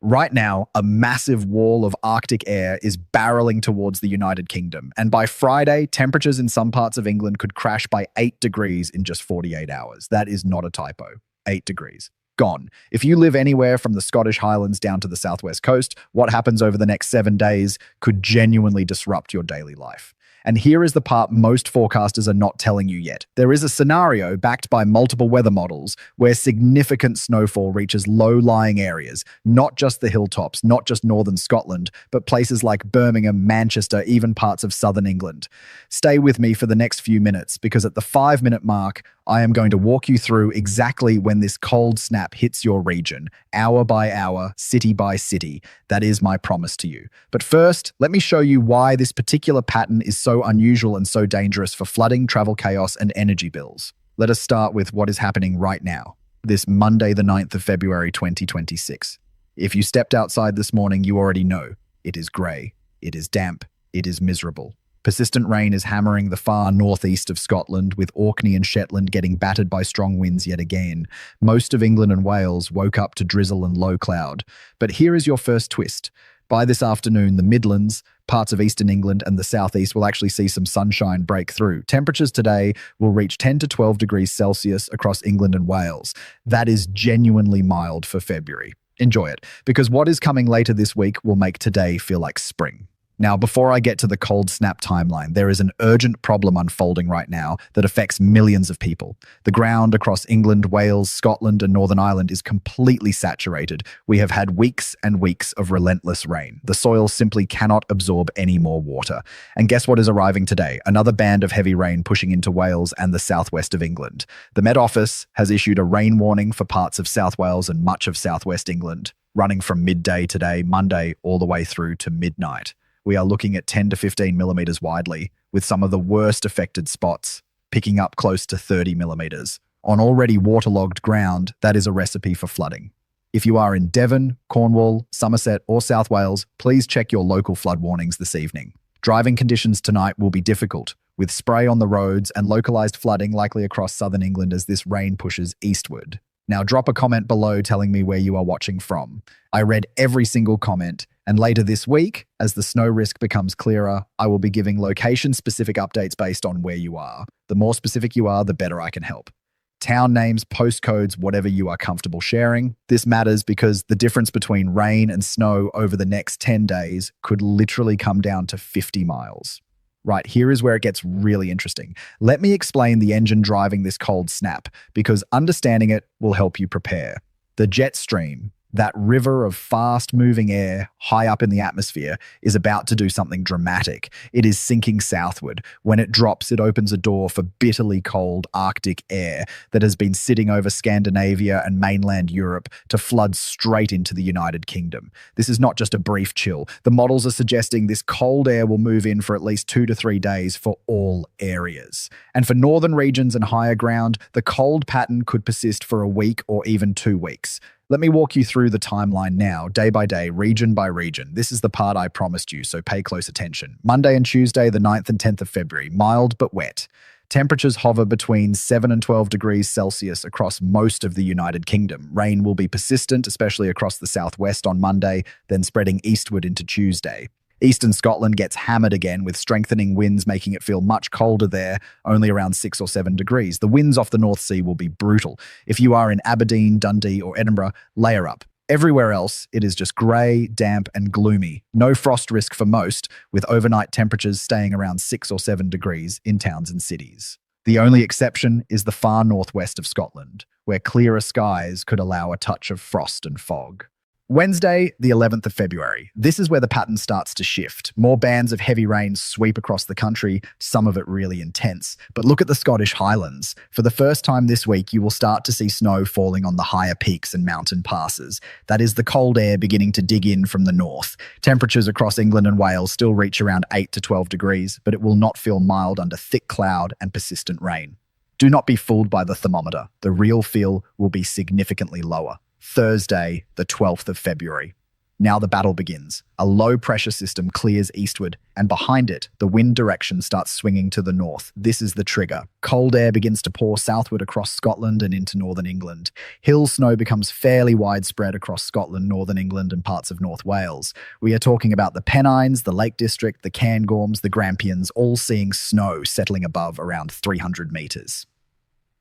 Right now, a massive wall of Arctic air is barreling towards the United Kingdom, and by Friday, temperatures in some parts of England could crash by 8 degrees in just 48 hours. That is not a typo. 8 degrees. Gone. If you live anywhere from the Scottish Highlands down to the southwest coast, what happens over the next 7 days could genuinely disrupt your daily life. And here is the part most forecasters are not telling you yet. There is a scenario backed by multiple weather models where significant snowfall reaches low-lying areas, not just the hilltops, not just northern Scotland, but places like Birmingham, Manchester, even parts of southern England. Stay with me for the next few minutes because at the 5-minute mark, I am going to walk you through exactly when this cold snap hits your region, hour by hour, city by city. That is my promise to you. But first, let me show you why this particular pattern is so unusual and so dangerous for flooding, travel chaos, and energy bills. Let us start with what is happening right now, this Monday, the 9th of February, 2026. If you stepped outside this morning, you already know it is grey, it is damp, it is miserable. Persistent rain is hammering the far northeast of Scotland, with Orkney and Shetland getting battered by strong winds yet again. Most of England and Wales woke up to drizzle and low cloud. But here is your first twist. By this afternoon, the Midlands, parts of eastern England and the southeast will actually see some sunshine break through. Temperatures today will reach 10 to 12 degrees Celsius across England and Wales. That is genuinely mild for February. Enjoy it, because what is coming later this week will make today feel like spring. Now, before I get to the cold snap timeline, there is an urgent problem unfolding right now that affects millions of people. The ground across England, Wales, Scotland, and Northern Ireland is completely saturated. We have had weeks and weeks of relentless rain. The soil simply cannot absorb any more water. And guess what is arriving today? Another band of heavy rain pushing into Wales and the southwest of England. The Met Office has issued a rain warning for parts of South Wales and much of southwest England, running from midday today, Monday, all the way through to midnight. We are looking at 10 to 15 millimeters widely, with some of the worst affected spots picking up close to 30 millimeters. On already waterlogged ground, that is a recipe for flooding. If you are in Devon, Cornwall, Somerset, or South Wales, please check your local flood warnings this evening. Driving conditions tonight will be difficult, with spray on the roads and localized flooding likely across southern England as this rain pushes eastward. Now drop a comment below telling me where you are watching from. I read every single comment, and later this week, as the snow risk becomes clearer, I will be giving location-specific updates based on where you are. The more specific you are, the better I can help. Town names, postcodes, whatever you are comfortable sharing. This matters because the difference between rain and snow over the next 10 days could literally come down to 50 miles. Right, here is where it gets really interesting. Let me explain the engine driving this cold snap, because understanding it will help you prepare. The jet stream, that river of fast-moving air high up in the atmosphere, is about to do something dramatic. It is sinking southward. When it drops, it opens a door for bitterly cold Arctic air that has been sitting over Scandinavia and mainland Europe to flood straight into the United Kingdom. This is not just a brief chill. The models are suggesting this cold air will move in for at least 2 to 3 days for all areas. And for northern regions and higher ground, the cold pattern could persist for a week or even 2 weeks. Let me walk you through the timeline now, day by day, region by region. This is the part I promised you, so pay close attention. Monday and Tuesday, the 9th and 10th of February, mild but wet. Temperatures hover between 7 and 12 degrees Celsius across most of the United Kingdom. Rain will be persistent, especially across the southwest on Monday, then spreading eastward into Tuesday. Eastern Scotland gets hammered again, with strengthening winds making it feel much colder there, only around 6 or 7 degrees. The winds off the North Sea will be brutal. If you are in Aberdeen, Dundee, or Edinburgh, layer up. Everywhere else, it is just grey, damp, and gloomy. No frost risk for most, with overnight temperatures staying around 6 or 7 degrees in towns and cities. The only exception is the far northwest of Scotland, where clearer skies could allow a touch of frost and fog. Wednesday, the 11th of February. This is where the pattern starts to shift. More bands of heavy rain sweep across the country, some of it really intense. But look at the Scottish Highlands. For the first time this week, you will start to see snow falling on the higher peaks and mountain passes. That is the cold air beginning to dig in from the north. Temperatures across England and Wales still reach around 8 to 12 degrees, but it will not feel mild under thick cloud and persistent rain. Do not be fooled by the thermometer. The real feel will be significantly lower. Thursday, the 12th of February. Now the battle begins. A low-pressure system clears eastward, and behind it, the wind direction starts swinging to the north. This is the trigger. Cold air begins to pour southward across Scotland and into northern England. Hill snow becomes fairly widespread across Scotland, northern England, and parts of North Wales. We are talking about the Pennines, the Lake District, the Cairngorms, the Grampians, all seeing snow settling above around 300 metres.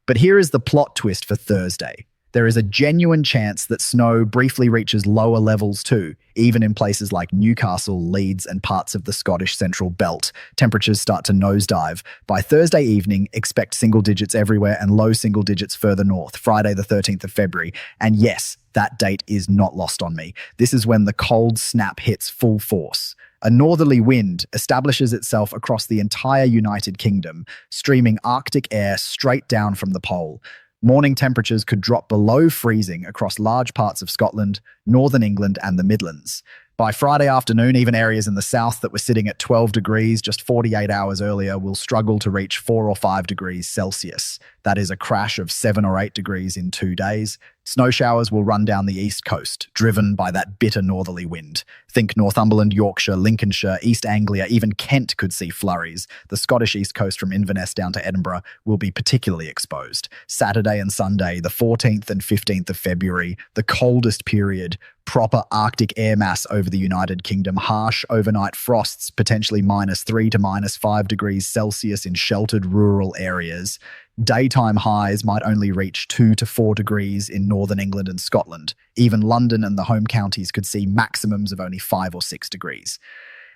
But here is the plot twist for Thursday. There is a genuine chance that snow briefly reaches lower levels too, even in places like Newcastle, Leeds, and parts of the Scottish Central Belt. Temperatures start to nosedive. By Thursday evening, expect single digits everywhere and low single digits further north, Friday the 13th of February. And yes, that date is not lost on me. This is when the cold snap hits full force. A northerly wind establishes itself across the entire United Kingdom, streaming Arctic air straight down from the pole. Morning temperatures could drop below freezing across large parts of Scotland, northern England, and the Midlands. By Friday afternoon, even areas in the south that were sitting at 12 degrees just 48 hours earlier will struggle to reach 4 or 5 degrees Celsius. That is a crash of 7 or 8 degrees in 2 days. Snow showers will run down the east coast, driven by that bitter northerly wind. Think Northumberland, Yorkshire, Lincolnshire, East Anglia, even Kent could see flurries. The Scottish east coast from Inverness down to Edinburgh will be particularly exposed. Saturday and Sunday, the 14th and 15th of February, the coldest period. Proper Arctic air mass over the United Kingdom, harsh overnight frosts, potentially -3 to -5 degrees Celsius in sheltered rural areas. Daytime highs might only reach 2 to 4 degrees in northern England and Scotland. Even London and the home counties could see maximums of only 5 or 6 degrees.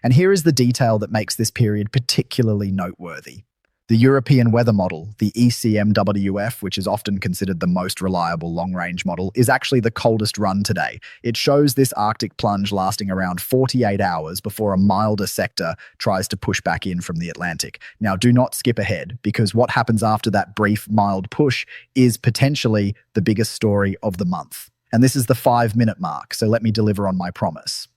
And here is the detail that makes this period particularly noteworthy. The European Weather Model, the ECMWF, which is often considered the most reliable long-range model, is actually the coldest run today. It shows this Arctic plunge lasting around 48 hours before a milder sector tries to push back in from the Atlantic. Now, do not skip ahead, because what happens after that brief, mild push is potentially the biggest story of the month. And this is the 5-minute mark, so let me deliver on my promise.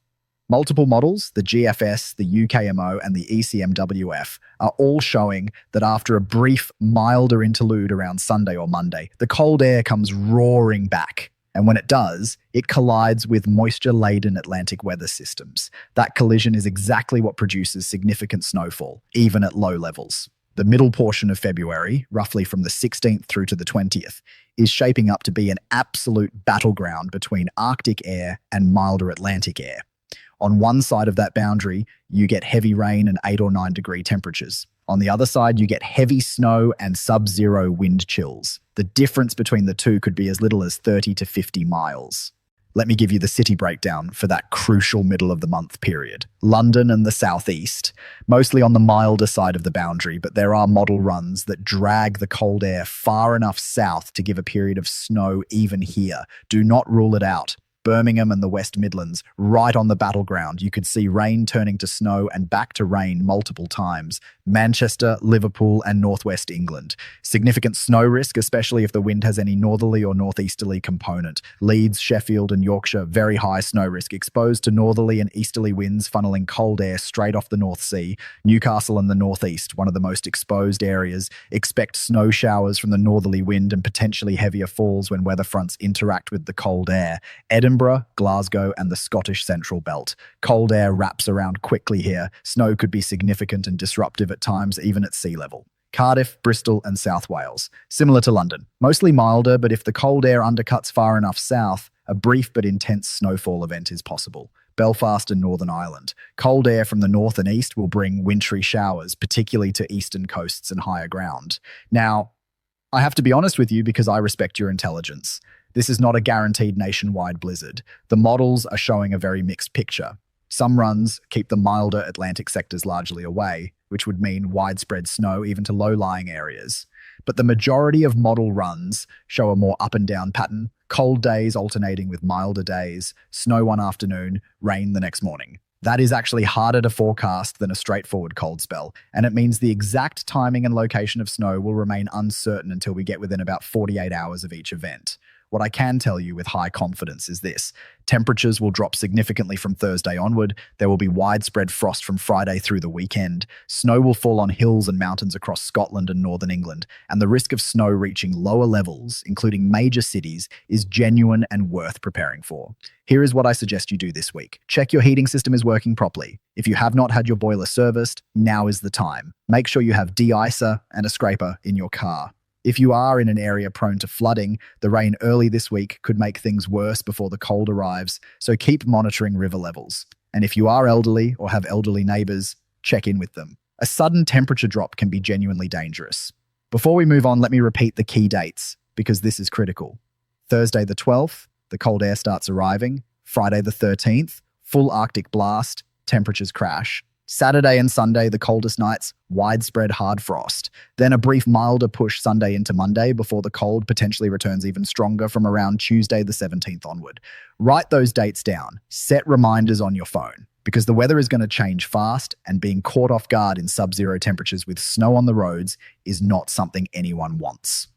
Multiple models, the GFS, the UKMO, and the ECMWF, are all showing that after a brief, milder interlude around Sunday or Monday, the cold air comes roaring back. And when it does, it collides with moisture-laden Atlantic weather systems. That collision is exactly what produces significant snowfall, even at low levels. The middle portion of February, roughly from the 16th through to the 20th, is shaping up to be an absolute battleground between Arctic air and milder Atlantic air. On one side of that boundary, you get heavy rain and 8 or 9 degree temperatures. On the other side, you get heavy snow and sub-zero wind chills. The difference between the two could be as little as 30 to 50 miles. Let me give you the city breakdown for that crucial middle of the month period. London and the southeast, mostly on the milder side of the boundary, but there are model runs that drag the cold air far enough south to give a period of snow even here. Do not rule it out. Birmingham and the West Midlands, right on the battleground. You could see rain turning to snow and back to rain multiple times. Manchester, Liverpool, and northwest England. Significant snow risk, especially if the wind has any northerly or northeasterly component. Leeds, Sheffield, and Yorkshire, very high snow risk, exposed to northerly and easterly winds funneling cold air straight off the North Sea. Newcastle and the northeast, one of the most exposed areas. Expect snow showers from the northerly wind and potentially heavier falls when weather fronts interact with the cold air. Edinburgh, Glasgow, and the Scottish Central Belt. Cold air wraps around quickly here. Snow could be significant and disruptive at times, even at sea level. Cardiff, Bristol, and South Wales. Similar to London. Mostly milder, but if the cold air undercuts far enough south, a brief but intense snowfall event is possible. Belfast and Northern Ireland. Cold air from the north and east will bring wintry showers, particularly to eastern coasts and higher ground. Now, I have to be honest with you because I respect your intelligence. This is not a guaranteed nationwide blizzard. The models are showing a very mixed picture. Some runs keep the milder Atlantic sectors largely away, which would mean widespread snow even to low-lying areas. But the majority of model runs show a more up and down pattern, cold days alternating with milder days, snow one afternoon, rain the next morning. That is actually harder to forecast than a straightforward cold spell, and it means the exact timing and location of snow will remain uncertain until we get within about 48 hours of each event. What I can tell you with high confidence is this. Temperatures will drop significantly from Thursday onward. There will be widespread frost from Friday through the weekend. Snow will fall on hills and mountains across Scotland and northern England, and the risk of snow reaching lower levels, including major cities, is genuine and worth preparing for. Here is what I suggest you do this week. Check your heating system is working properly. If you have not had your boiler serviced, now is the time. Make sure you have de-icer and a scraper in your car. If you are in an area prone to flooding, the rain early this week could make things worse before the cold arrives, so keep monitoring river levels. And if you are elderly or have elderly neighbours, check in with them. A sudden temperature drop can be genuinely dangerous. Before we move on, let me repeat the key dates, because this is critical. Thursday the 12th, the cold air starts arriving. Friday the 13th, full Arctic blast, temperatures crash. Saturday and Sunday, the coldest nights, widespread hard frost. Then a brief milder push Sunday into Monday before the cold potentially returns even stronger from around Tuesday the 17th onward. Write those dates down. Set reminders on your phone, because the weather is going to change fast, and being caught off guard in sub-zero temperatures with snow on the roads is not something anyone wants.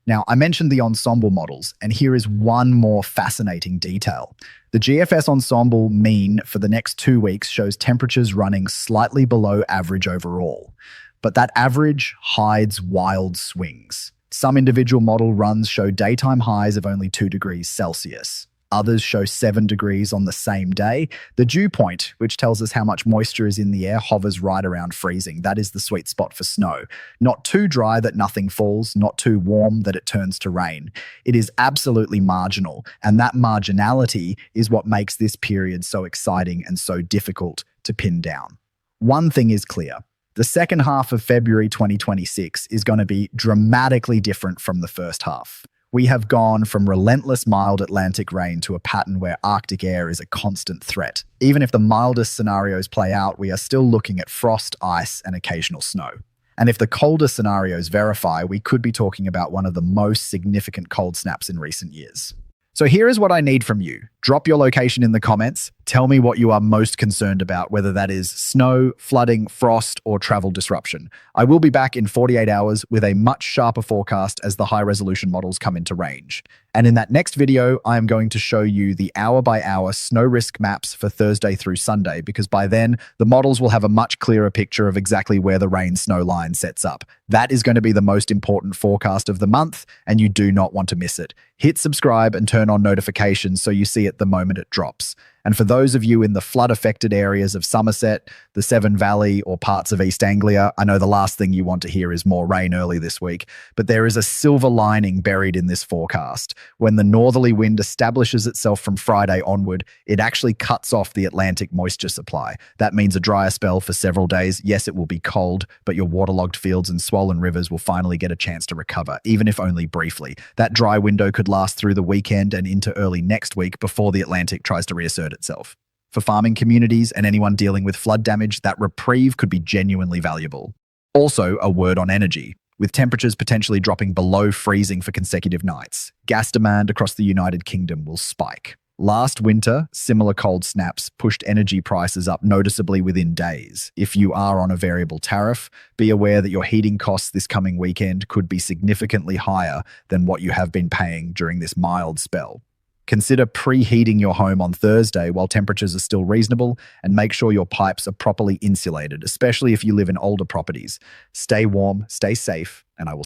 Now, I mentioned the ensemble models, and here is one more fascinating detail. The GFS ensemble mean for the next 2 weeks shows temperatures running slightly below average overall, but that average hides wild swings. Some individual model runs show daytime highs of only 2 degrees Celsius. Others show 7 degrees on the same day. The dew point, which tells us how much moisture is in the air, hovers right around freezing. That is the sweet spot for snow. Not too dry that nothing falls, not too warm that it turns to rain. It is absolutely marginal, and that marginality is what makes this period so exciting and so difficult to pin down. One thing is clear. The second half of February 2026 is going to be dramatically different from the first half. We have gone from relentless mild Atlantic rain to a pattern where Arctic air is a constant threat. Even if the mildest scenarios play out, we are still looking at frost, ice, and occasional snow. And if the coldest scenarios verify, we could be talking about one of the most significant cold snaps in recent years. So here is what I need from you. Drop your location in the comments. Tell me what you are most concerned about, whether that is snow, flooding, frost, or travel disruption. I will be back in 48 hours with a much sharper forecast as the high-resolution models come into range. And in that next video, I am going to show you the hour-by-hour snow risk maps for Thursday through Sunday, because by then, the models will have a much clearer picture of exactly where the rain-snow line sets up. That is going to be the most important forecast of the month, and you do not want to miss it. Hit subscribe and turn on notifications so you see it the moment it drops. And for those of you in the flood-affected areas of Somerset, the Severn Valley, or parts of East Anglia, I know the last thing you want to hear is more rain early this week, but there is a silver lining buried in this forecast. When the northerly wind establishes itself from Friday onward, it actually cuts off the Atlantic moisture supply. That means a drier spell for several days. Yes, it will be cold, but your waterlogged fields and swollen rivers will finally get a chance to recover, even if only briefly. That dry window could last through the weekend and into early next week before the Atlantic tries to reassert itself. For farming communities and anyone dealing with flood damage, that reprieve could be genuinely valuable. Also, a word on energy. With temperatures potentially dropping below freezing for consecutive nights, gas demand across the United Kingdom will spike. Last winter, similar cold snaps pushed energy prices up noticeably within days. If you are on a variable tariff, be aware that your heating costs this coming weekend could be significantly higher than what you have been paying during this mild spell. Consider preheating your home on Thursday while temperatures are still reasonable, and make sure your pipes are properly insulated, especially if you live in older properties. Stay warm, stay safe, and I will